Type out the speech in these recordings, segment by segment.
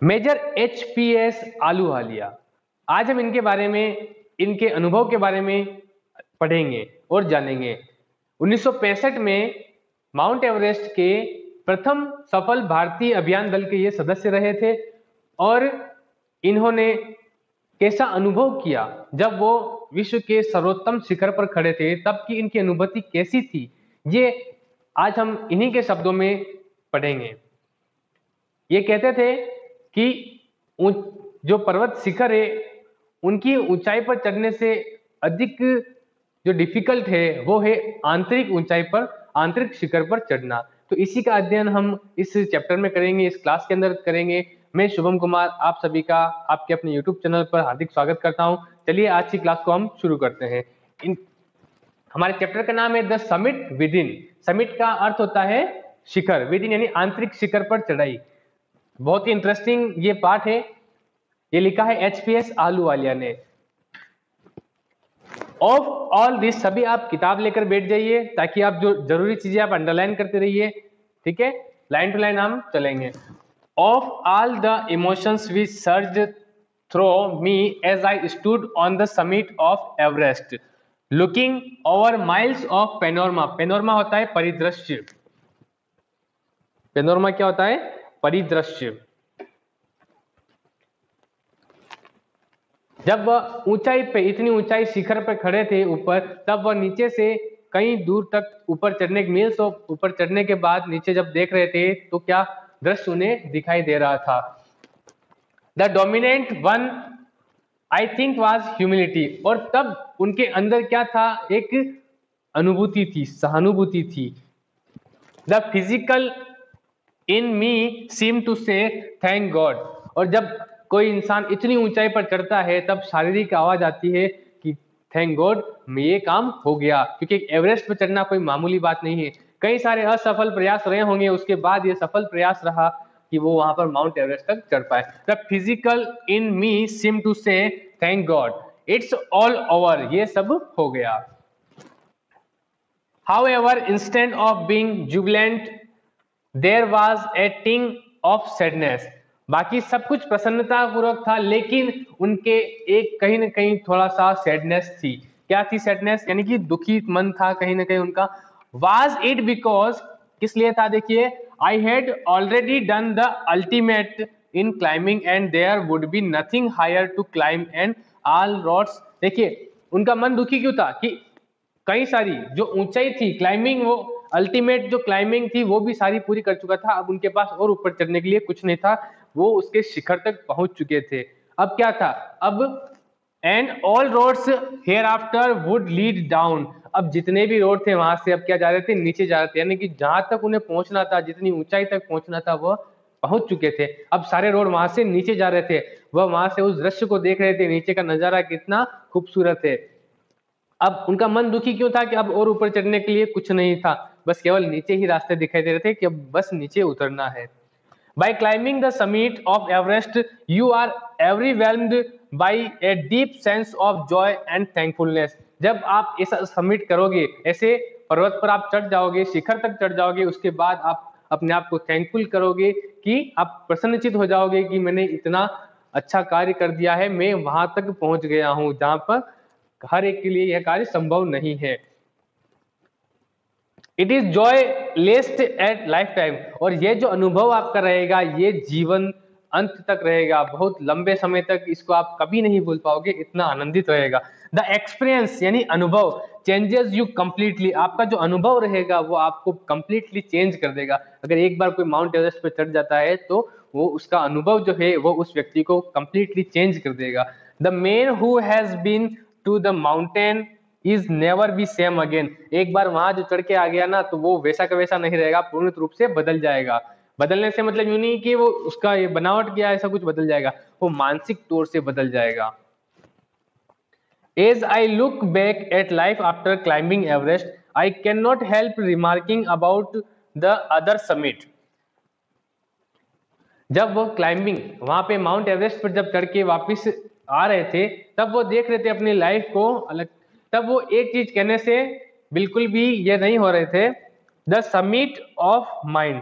Major HPS Ahluwalia. आज हम इनके बारे में, इनके अनुभव के बारे में पढ़ेंगे और जानेंगे। 1965 में माउंट एवरेस्ट के प्रथम सफल भारतीय अभियान दल के ये सदस्य रहे थे और इन्होंने कैसा अनुभव किया जब वो विश्व के सर्वोत्तम शिखर पर खड़े थे, तब की इनकी अनुभूति कैसी थी, ये आज हम इन्हीं के शब्दों में पढ़ेंगे। ये कहते थे कि जो पर्वत शिखर है उनकी ऊंचाई पर चढ़ने से अधिक जो डिफिकल्ट है वो है आंतरिक ऊंचाई पर, आंतरिक शिखर पर चढ़ना। तो इसी का अध्ययन हम इस चैप्टर में करेंगे, इस क्लास के अंदर करेंगे। मैं शुभम कुमार आप सभी का आपके अपने यूट्यूब चैनल पर हार्दिक स्वागत करता हूं। चलिए आज की क्लास को हम शुरू करते हैं। हमारे चैप्टर का नाम है the summit with in. Summit का अर्थ होता है शिखर, विद इन यानी आंतरिक शिखर पर चढ़ाई। बहुत ही इंटरेस्टिंग ये पार्ट है। ये लिखा है HPS आहलूवालिया ने। ऑफ ऑल दिस, सभी आप किताब लेकर बैठ जाइए ताकि आप जो जरूरी चीजें आप अंडरलाइन करते रहिए, ठीक है। लाइन टू लाइन हम चलेंगे। Of all the emotions which surge through me as I stood on the summit of Everest, looking over miles of panorama. Panorama होता है परिदृश्य। पेनोरमा क्या होता है? परिदृश्य। जब वह ऊंचाई पे, इतनी ऊंचाई शिखर पे खड़े थे ऊपर, तब वह नीचे से कहीं दूर तक ऊपर चढ़ने, मील्स ऑफ ऊपर चढ़ने के बाद नीचे जब देख रहे थे तो क्या दृश्य उन्हें दिखाई दे रहा था। The dominant one I think was humility. और तब उनके अंदर क्या था? एक अनुभूति थी, सहानुभूति थी। The physical in me seem to say thank God. और जब कोई इंसान इतनी ऊंचाई पर चढ़ता है तब शारीरिक आवाज आती है कि थैंक गॉड ये काम हो गया, क्योंकि एवरेस्ट पर चढ़ना कोई मामूली बात नहीं है। कई सारे असफल प्रयास रहे होंगे, उसके बाद ये सफल प्रयास रहा कि वो वहां पर माउंट एवरेस्ट तक चढ़ पाए। The physical in me seem to say thank god it's all over, ये सब हो गया। However, instead of being jubilant, there was a ting of sadness। बाकी सब कुछ प्रसन्नता पूर्वक था, लेकिन उनके एक कहीं ना कहीं थोड़ा सा सैडनेस थी। क्या थी सैडनेस? यानी कि दुखी मन था कहीं ना कहीं उनका। Was it because, किस लिए था? देखिए, I had already done the ultimate in climbing and there would be nothing higher to climb and all roads। देखिए उनका मन दुखी क्यों था कि कई सारी जो ऊंचाई थी, क्लाइंबिंग, वो अल्टीमेट जो क्लाइंबिंग थी वो भी सारी पूरी कर चुका था। अब उनके पास और ऊपर चढ़ने के लिए कुछ नहीं था, वो उसके शिखर तक पहुंच चुके थे। अब क्या था? अब and all roads hereafter would lead down. अब जितने भी रोड थे वहां से अब क्या जा रहे थे? नीचे जा रहे थे। यानी कि जहां तक उन्हें पहुंचना था, जितनी ऊंचाई तक पहुंचना था, वह पहुंच चुके थे। अब सारे रोड वहां से नीचे जा रहे थे। वह वहां से उस दृश्य को देख रहे थे, नीचे का नजारा कितना खूबसूरत है। अब उनका मन दुखी क्यों था कि अब और ऊपर चढ़ने के लिए कुछ नहीं था, बस केवल नीचे ही रास्ते दिखाई दे रहे थे कि अब बस नीचे उतरना है। By climbing the summit of Everest you are overwhelmed by a deep sense of joy and thankfulness. जब आप ऐसा समिट करोगे, ऐसे पर्वत पर आप चढ़ जाओगे, शिखर तक चढ़ जाओगे, उसके बाद आप अपने आप को थैंकफुल करोगे कि आप प्रसन्नचित हो जाओगे कि मैंने इतना अच्छा कार्य कर दिया है, मैं वहां तक पहुंच गया हूं जहां पर हर एक के लिए यह कार्य संभव नहीं है। It is joy least at life time. और ये जो अनुभव आपका रहेगा ये जीवन अंत तक रहेगा, बहुत लंबे समय तक इसको आप कभी नहीं भूल पाओगे, इतना आनंदित रहेगा। द एक्सपीरियंस यानी अनुभव चेंजेस यू कंप्लीटली। आपका जो अनुभव रहेगा वो आपको कंप्लीटली चेंज कर देगा। अगर एक बार कोई माउंट एवरेस्ट पर चढ़ जाता है तो वो उसका अनुभव जो है वो उस व्यक्ति को कंप्लीटली चेंज कर देगा। The man who has been to the mountain is never be same again. एक बार वहां जो चढ़ के आ गया ना तो वो वैसा का वैसा नहीं रहेगा, पूर्ण रूप से बदल जाएगा। बदलने से मतलब यूं नहीं कि वो उसका ये बनावट क्या ऐसा कुछ बदल जाएगा, वो मानसिक तौर से बदल जाएगा। As I look back at life after climbing Everest I cannot help remarking about the other summit. जब वो क्लाइंबिंग वहां पे माउंट एवरेस्ट पर जब चढ़ के वापिस आ रहे थे तब वो देख रहे थे अपनी लाइफ को अलग। तब वो एक चीज कहने से बिल्कुल भी ये नहीं हो रहे थे, द समिट ऑफ माइंड।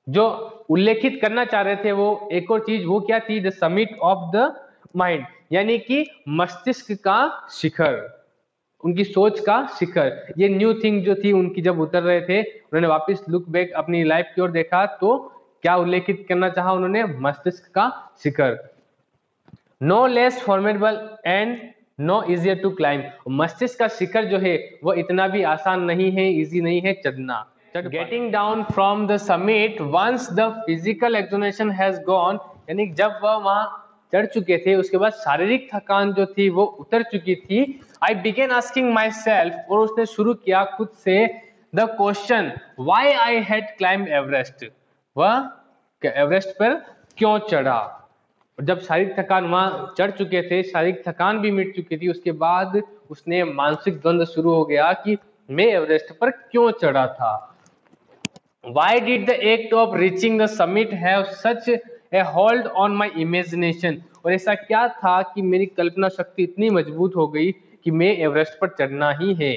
जो उल्लेखित करना चाह रहे थे वो एक और चीज, वो क्या थी, the summit of the mind, यानी कि मस्तिष्क का शिखर, उनकी सोच का शिखर। ये न्यू थिंग जो थी उनकी, जब उतर रहे थे उन्होंने वापस लुक बैक अपनी लाइफ की ओर देखा, तो क्या उल्लेखित करना चाहा उन्होंने, मस्तिष्क का शिखर। No less formidable and no easier to climb, मस्तिष्क का शिखर जो है वो इतना भी आसान नहीं है, इजी नहीं है चढ़ना। Getting down from the summit once the physical exhaustion has gone, यानी जब वह वहां चढ़ चुके थे उसके बाद शारीरिक थकान जो थी वो उतर चुकी थी। आई बिगेन आस्किंग माई सेल्फ, और उसने शुरू किया खुद से, the question Y I had climb Everest, वह एवरेस्ट पर क्यों चढ़ा। जब शारीरिक थकान वहां चढ़ चुके थे, शारीरिक थकान भी मिट चुकी थी, उसके बाद उसने मानसिक द्वंद्व शुरू हो गया कि मैं एवरेस्ट पर क्यों चढ़ा था। Why did the act of reaching the summit have such a hold on my imagination? और ऐसा क्या था कि मेरी कल्पना शक्ति इतनी मजबूत हो गई कि मैं एवरेस्ट पर चढ़ना ही है।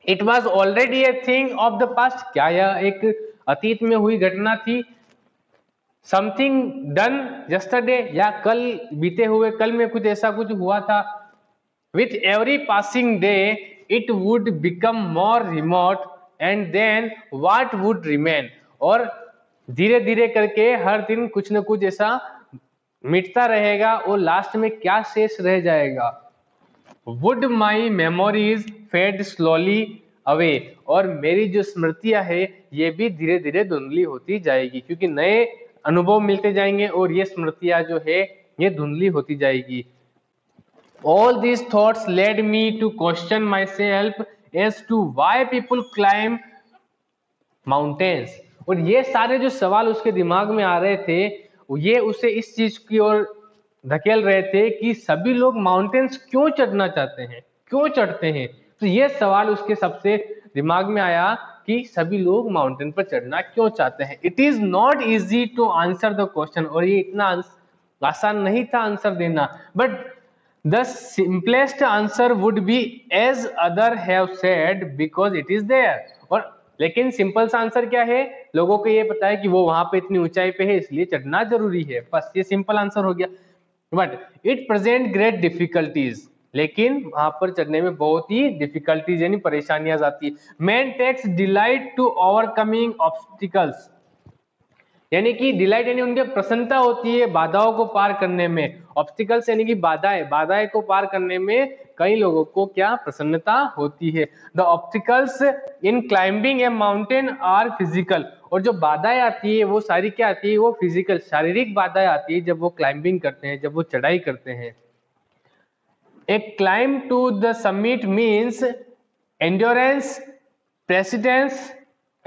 It was already a thing of the past, क्या यह एक अतीत में हुई घटना थी। Something done yesterday, या कल बीते हुए कल में कुछ ऐसा कुछ हुआ था। With every passing day it would become more remote and then what would remain, और धीरे धीरे करके हर दिन कुछ न कुछ ऐसा मिटता रहेगा और लास्ट में क्या शेष रह जाएगा। Would my memories fade slowly away, और मेरी जो स्मृतियां है ये भी धीरे धीरे धुंधली होती जाएगी, क्योंकि नए अनुभव मिलते जाएंगे और ये स्मृतियां जो है ये धुंधली होती जाएगी। All these thoughts led me to question myself as to why people climb mountains, और ये सारे जो सवाल उसके दिमाग में आ रहे थे ये उसे इस चीज की ओर धकेल रहे थे कि सभी लोग माउंटेन्स क्यों चढ़ना चाहते हैं, क्यों चढ़ते हैं। तो ये सवाल उसके सबसे दिमाग में आया कि सभी लोग माउंटेन पर चढ़ना क्यों चाहते हैं। It is not easy to answer the question, और ये इतना आसान नहीं था आंसर देना, but the simplest answer would be as other have said because it is there, और लेकिन सिंपल सा आंसर क्या है, लोगों को ये पता है कि वो वहां पे इतनी ऊंचाई पे है इसलिए चढ़ना जरूरी है, बस ये सिंपल आंसर हो गया। But it present great difficulties, लेकिन वहां पर चढ़ने में बहुत ही डिफिकल्टीज यानी परेशानियां आती है। Man takes delight to overcoming obstacles, यानी कि डिलाइट यानी उनके प्रसन्नता होती है बाधाओं को पार करने में। ऑब्स्टिकल्स यानी कि बाधाएं, बाधाएं को पार करने में कई लोगों को क्या प्रसन्नता होती है। The obstacles in climbing a mountain are physical, और जो बाधाएं आती है वो सारी क्या आती है, वो फिजिकल शारीरिक बाधाएं आती है जब वो क्लाइंबिंग करते हैं, जब वो चढ़ाई करते हैं। A climb to the summit means endurance, persistence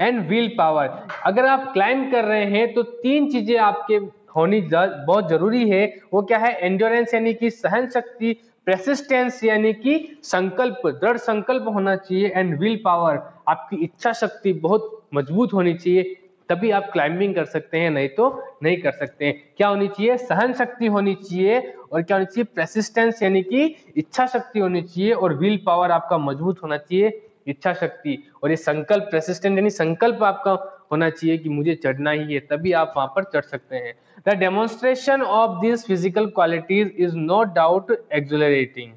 and will power. अगर आप क्लाइंब कर रहे हैं तो तीन चीजें आपके होनी बहुत जरूरी है। वो क्या है, एंड्योरेंस यानी कि सहन शक्ति, प्रेसिस्टेंस यानी कि संकल्प, दृढ़ संकल्प होना चाहिए, एंड व्हील पावर आपकी इच्छा शक्ति बहुत मजबूत होनी चाहिए, तभी आप क्लाइंबिंग कर सकते हैं, नहीं तो नहीं कर सकते हैं। क्या होनी चाहिए, सहन शक्ति होनी चाहिए, और क्या होनी चाहिए, प्रेसिस्टेंस यानी कि इच्छा शक्ति होनी चाहिए, और व्हील पावर आपका मजबूत होना चाहिए, इच्छा शक्ति, और ये संकल्प प्रेसिस्टेंट यानी संकल्प आपका होना चाहिए कि मुझे चढ़ना ही है, तभी आप वहां पर चढ़ सकते हैं। The demonstration of this physical qualities is no doubt exhilarating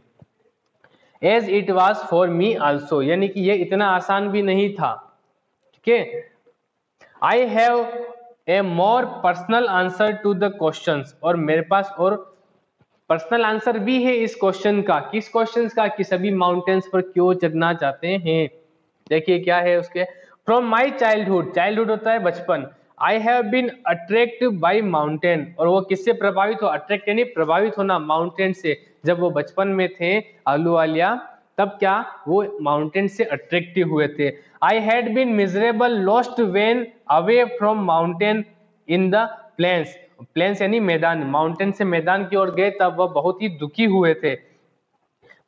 as it was for me also, यानी कि ये इतना आसान भी नहीं था। ठीक है, I have a more personal answer to the questions, और मेरे पास और पर्सनल आंसर भी है इस क्वेश्चन का। किस क्वेश्चन का, कि सभी माउंटेन्स पर क्यों चढ़ना चाहते हैं। देखिए क्या है उसके, फ्रॉम माई चाइल्डहुड, चाइल्डहुड होता है बचपन, I have been attract by mountain, और वो किससे प्रभावित हो, अट्रैक्ट यानी प्रभावित होना माउंटेन से। जब वो बचपन में थे अहलुवालिया, तब क्या वो माउंटेन से अट्रैक्टिव हुए थे। I had been miserable lost when away from mountain in the plains, plains यानी मैदान, माउंटेन से मैदान की ओर गए तब वह बहुत ही दुखी हुए थे।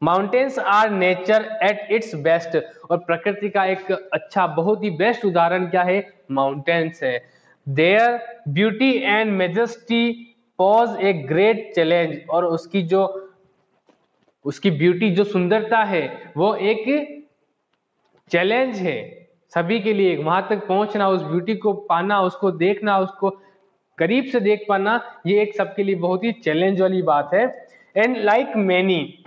Mountains are nature at its best, और प्रकृति का एक अच्छा बहुत ही बेस्ट उदाहरण क्या है, माउंटेन्स है। There beauty and majesty pause a great challenge, और उसकी ब्यूटी जो सुंदरता है वो एक चैलेंज है, सभी के लिए वहां तक पहुंचना, उस ब्यूटी को पाना, उसको देखना, उसको करीब से देख पाना, ये एक सबके लिए बहुत ही चैलेंज वाली बात है। And like many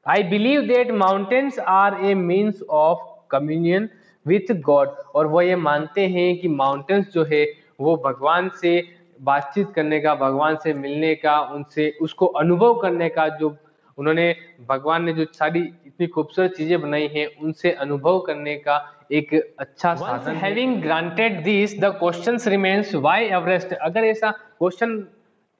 I believe that mountains are a means of communion with God, और वो ये मानते हैं कि माउंटेन्स जो है वो भगवान से बातचीत करने का, भगवान से मिलने का, उनसे उसको अनुभव करने का, जो उन्होंने भगवान ने जो सारी इतनी खूबसूरत चीजें बनाई हैं उनसे अनुभव करने का एक अच्छा साधन। Having granted this the question remains why Everest. अगर ऐसा क्वेश्चन,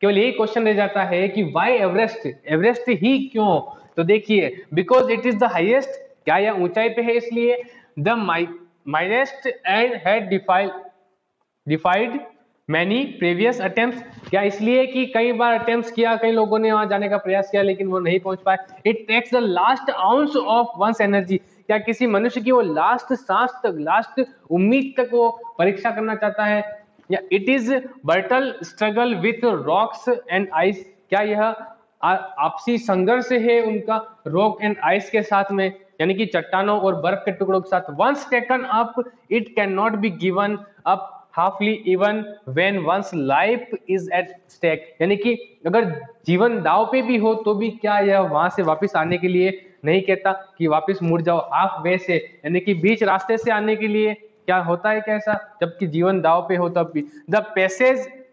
केवल यही क्वेश्चन रह जाता है कि व्हाई एवरेस्ट, एवरेस्ट ही क्यों, तो देखिए because it is the highest, क्या यह ऊंचाई पे है इसलिए, the mightiest and had defied many previous attempts, क्या इसलिए कि कई बार अटेम्प्ट्स किया, कई लोगों ने वहां जाने का प्रयास किया लेकिन वो नहीं पहुंच पाए। It takes the last ounce of one's energy, क्या किसी मनुष्य की वो लास्ट सांस तक, लास्ट उम्मीद तक वो परीक्षा करना चाहता है, या it is brutal struggle with rocks and ice, क्या यह आपसी संघर्ष है उनका रॉक एंड आइस के साथ में, यानी कि चट्टानों और बर्फ के टुकड़ों के साथ। Once taken up it can not be given up halfway even when one's life is at stake, यानी कि अगर जीवन दाव पे भी हो तो भी क्या यह वहां से वापस आने के लिए नहीं कहता कि वापस मुड़ जाओ हाफ वे से, यानी कि बीच रास्ते से आने के लिए क्या होता है कैसा, जबकि जीवन दाव पे हो तब भी।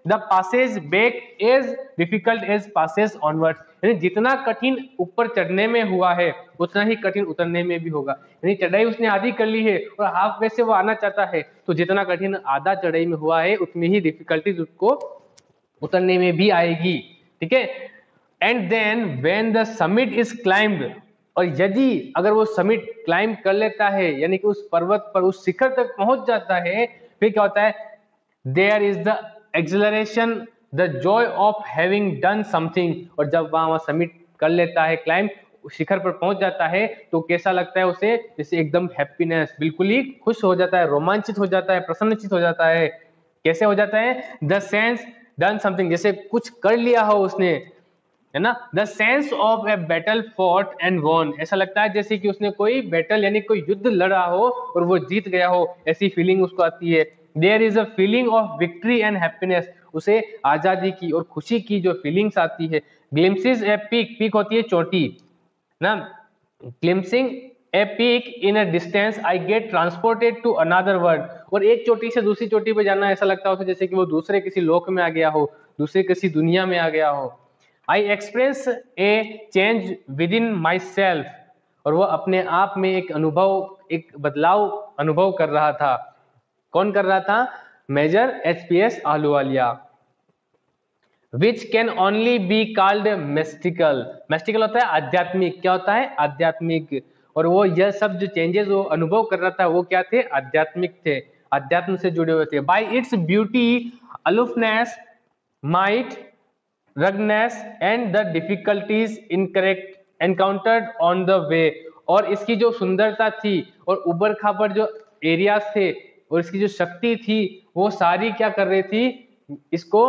The passage back as difficult as passage onward, यानी जितना कठिन ऊपर चढ़ने में हुआ है उतना ही कठिन उतरने में भी होगा, यानी चढ़ाई उसने आधी कर ली है और हाफ वे से वो आना चाहता है, तो जितना कठिन आधा चढ़ाई में हुआ है उतनी ही डिफिकल्टीज उसको उतरने में भी आएगी, ठीक है। And then when the summit is climbed, और यदि अगर वो समिट क्लाइंब कर लेता है, यानी कि उस पर्वत पर, उस शिखर तक पहुंच जाता है, फिर क्या होता है, there is the exhilaration, the joy of having done something, और जब वहां समिट कर लेता है, क्लाइंब शिखर पर पहुंच जाता है, तो कैसा लगता है उसे, जैसे एकदम हैप्पीनेस, बिल्कुल ही खुश हो जाता है, रोमांचित हो जाता है, प्रसन्नचित हो जाता है। कैसे हो जाता है, द सेंस डन समथिंग, जैसे कुछ कर लिया हो उसने, है ना। The sense of a battle fought and won, ऐसा लगता है जैसे कि उसने कोई बैटल यानी कोई युद्ध लड़ा हो और वो जीत गया हो, ऐसी फीलिंग उसको आती है। There is a feeling of victory and happiness, उसे आजादी की और खुशी की जो फीलिंग्स आती है। ग्लिम्सिस ए पीक, पीक होती है चोटी ना, glimpsing a peak in a distance I get transported to another world, और एक चोटी से दूसरी चोटी पे जाना ऐसा लगता है उसे जैसे कि वो दूसरे किसी लोक में आ गया हो, दूसरे किसी दुनिया में आ गया हो। I experience A change with in my self, और वो अपने आप में एक अनुभव, एक बदलाव अनुभव कर रहा था। कौन कर रहा था, Major HPS Ahluwalia. Which can only be called mystical, mystical होता है आध्यात्मिक, क्या होता है, आध्यात्मिक, और वो यह सब जो चेंजेस वो अनुभव कर रहा था वो क्या थे, आध्यात्मिक थे, अध्यात्म से जुड़े हुए थे। By its beauty, aloofness, might, ruggedness and the difficulties encountered on the way, और इसकी जो सुंदरता थी और उबड़ खाबड़ जो एरियाज थे और इसकी जो शक्ति थी वो सारी क्या कर रही थी, इसको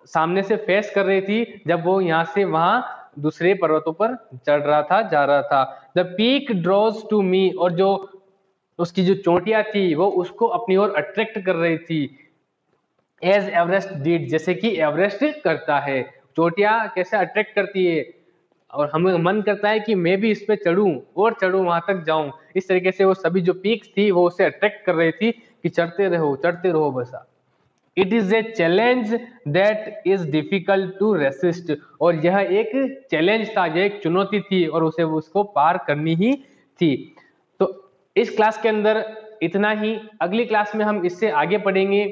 सामने से फेस कर रही थी जब वो यहाँ से वहां दूसरे पर्वतों पर चढ़ रहा था, जा रहा था। The peak draws to me, और जो उसकी जो चोटियां थी वो उसको अपनी ओर अट्रैक्ट कर रही थी। एज एवरेस्ट डिड, जैसे कि एवरेस्ट करता है। चोटियां कैसे अट्रैक्ट करती है और हमें मन करता है कि मैं भी इस पे चढ़ूं और चढ़ूं, वहां तक जाऊं। इस तरीके से वो सभी जो पीक्स थी वो उसे अट्रैक्ट कर रही थी कि चढ़ते रहो, चढ़ते रहो बसा। It is a challenge that is difficult to resist, और यह एक चैलेंज था, यह एक चुनौती थी और उसे उसको पार करनी ही थी। तो इस क्लास के अंदर इतना ही। अगली क्लास में हम इससे आगे पढ़ेंगे